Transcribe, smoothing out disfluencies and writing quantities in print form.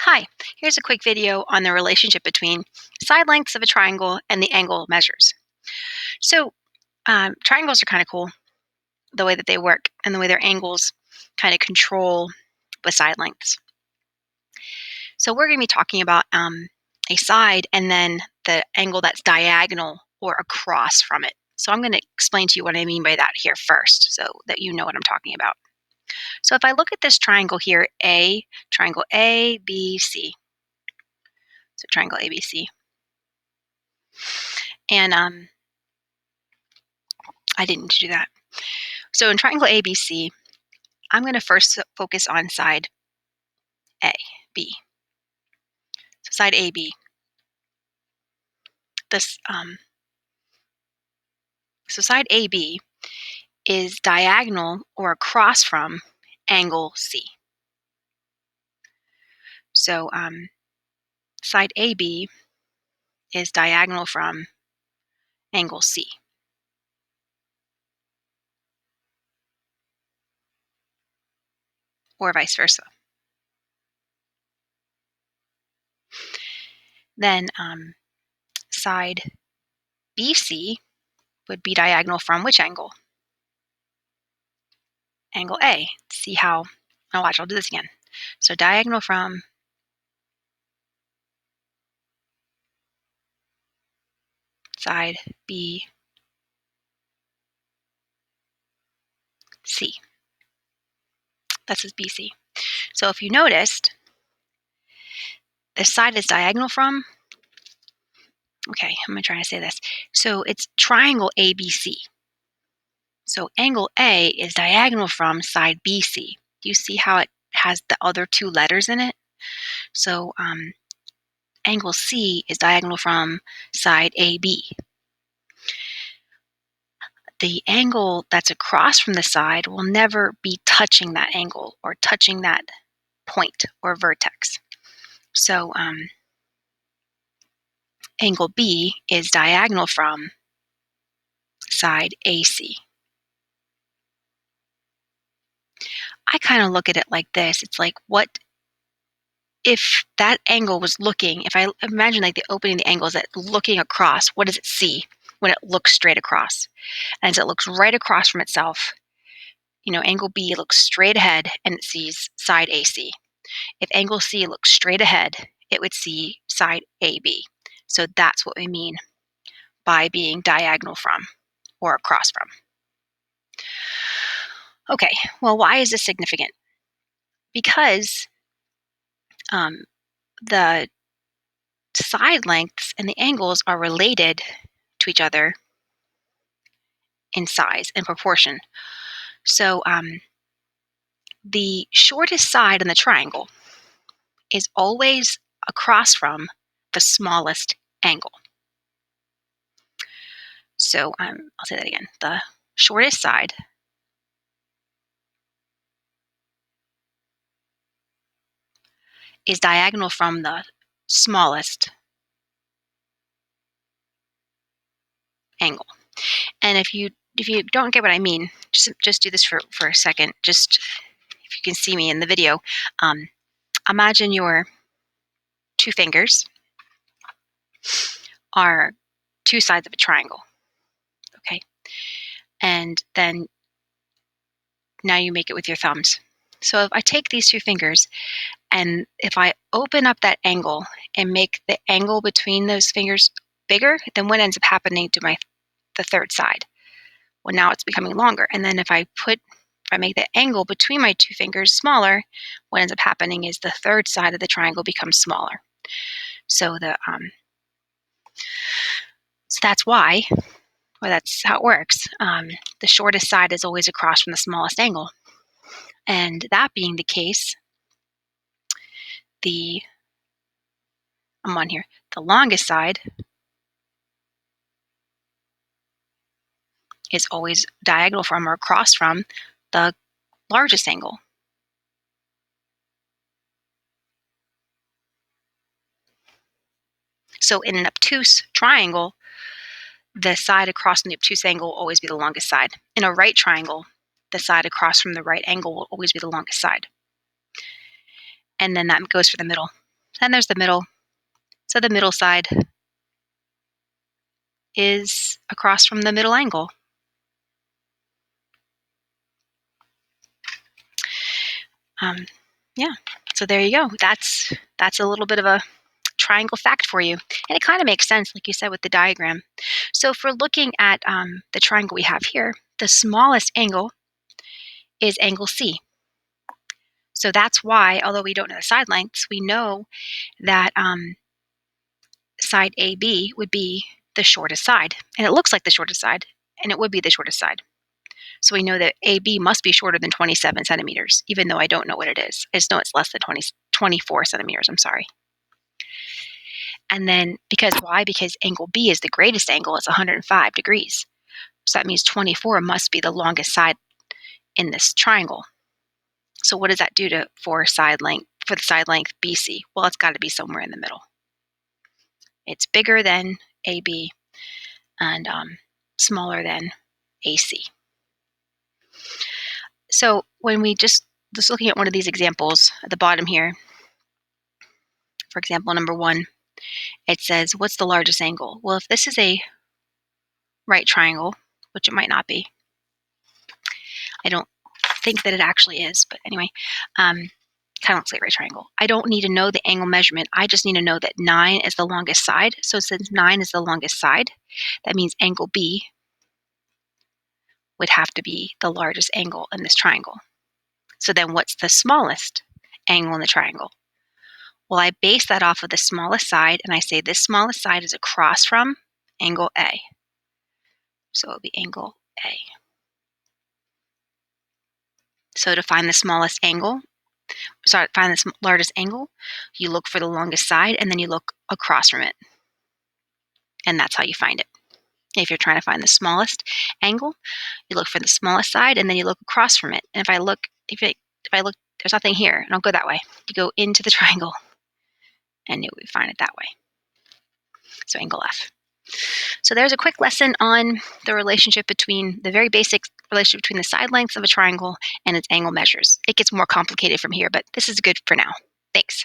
Hi, here's a quick video on the relationship between side lengths of a triangle and the angle measures. Triangles are kind of cool, the way that they work and the way their angles kind of control the side lengths. So we're going to be talking about a side and then the angle that's diagonal or across from it. So I'm going to explain to you what I mean by that here first so that you know what I'm talking about. So if I look at this triangle here, triangle A, B, C. So triangle ABC. And I didn't do that. So in triangle ABC, I'm going to first focus on side AB. So side AB. This so side AB is diagonal or across from angle C. So side AB is diagonal from angle C. Or vice versa. Then side BC would be diagonal from which angle? Angle A. See how, oh watch, I'll do this again. So diagonal from side BC. That's his BC. So if you noticed, the side is diagonal from, okay, I'm going to try to say this. So it's triangle ABC. So angle A is diagonal from side BC. Do you see how it has the other two letters in it? So angle C is diagonal from side AB. The angle that's across from the side will never be touching that angle or touching that point or vertex. So angle B is diagonal from side AC. I kind of look at it like this. It's like, what if that angle was looking, if I imagine like the opening of the angle is that looking across, what does it see when it looks straight across? And as it looks right across from itself, angle B looks straight ahead and it sees side AC. If angle C looks straight ahead, it would see side AB. So that's what we mean by being diagonal from or across from. Okay, well, why is this significant? Because the side lengths and the angles are related to each other in size and proportion. So the shortest side in the triangle is always across from the smallest angle. So I'll say that again. The shortest side is diagonal from the smallest angle. And if you don't get what I mean, just do this for a second. Just if you can see me in the video, imagine your two fingers are two sides of a triangle. Okay, and then now you make it with your thumbs. So if I take these two fingers and if I open up that angle and make the angle between those fingers bigger, then what ends up happening to the third side? Well, now it's becoming longer. And then if I make the angle between my two fingers smaller, what ends up happening is the third side of the triangle becomes smaller. So so that's why, or that's how it works. The shortest side is always across from the smallest angle. And that being the case, I'm on here, the longest side is always diagonal from or across from the largest angle. So in an obtuse triangle, the side across from the obtuse angle will always be the longest side. In a right triangle, the side across from the right angle will always be the longest side. And then that goes for the middle. Then there's the middle. So the middle side is across from the middle angle. Yeah, so there you go. That's a little bit of a triangle fact for you. And it kind of makes sense, like you said, with the diagram. So if we're looking at the triangle we have here, the smallest angle is angle C. So that's why, although we don't know the side lengths, we know that side AB would be the shortest side. And it looks like the shortest side, and it would be the shortest side. So we know that AB must be shorter than 27 centimeters, even though I don't know what it is. I just know it's less than 24 centimeters, I'm sorry. And then, why? Because angle B is the greatest angle, it's 105 degrees. So that means 24 must be the longest side in this triangle. So what does that do for the side length BC? Well, it's got to be somewhere in the middle. It's bigger than AB and smaller than AC. So when we just looking at one of these examples at the bottom here, for example, number 1, it says, what's the largest angle? Well, if this is a right triangle, which it might not be, I don't think that it actually is, but anyway, kind of looks like a right triangle. I don't need to know the angle measurement. I just need to know that 9 is the longest side. So since 9 is the longest side, that means angle B would have to be the largest angle in this triangle. So then what's the smallest angle in the triangle? Well, I base that off of the smallest side, and I say this smallest side is across from angle A. So it would be angle A. So to find the smallest angle, find the largest angle, you look for the longest side, and then you look across from it. And that's how you find it. If you're trying to find the smallest angle, you look for the smallest side, and then you look across from it. And if I look, there's nothing here, and I'll go that way. You go into the triangle, and you would find it that way. So angle F. So there's a quick lesson on the relationship between the very basic relationship between the side lengths of a triangle and its angle measures. It gets more complicated from here, but this is good for now. Thanks.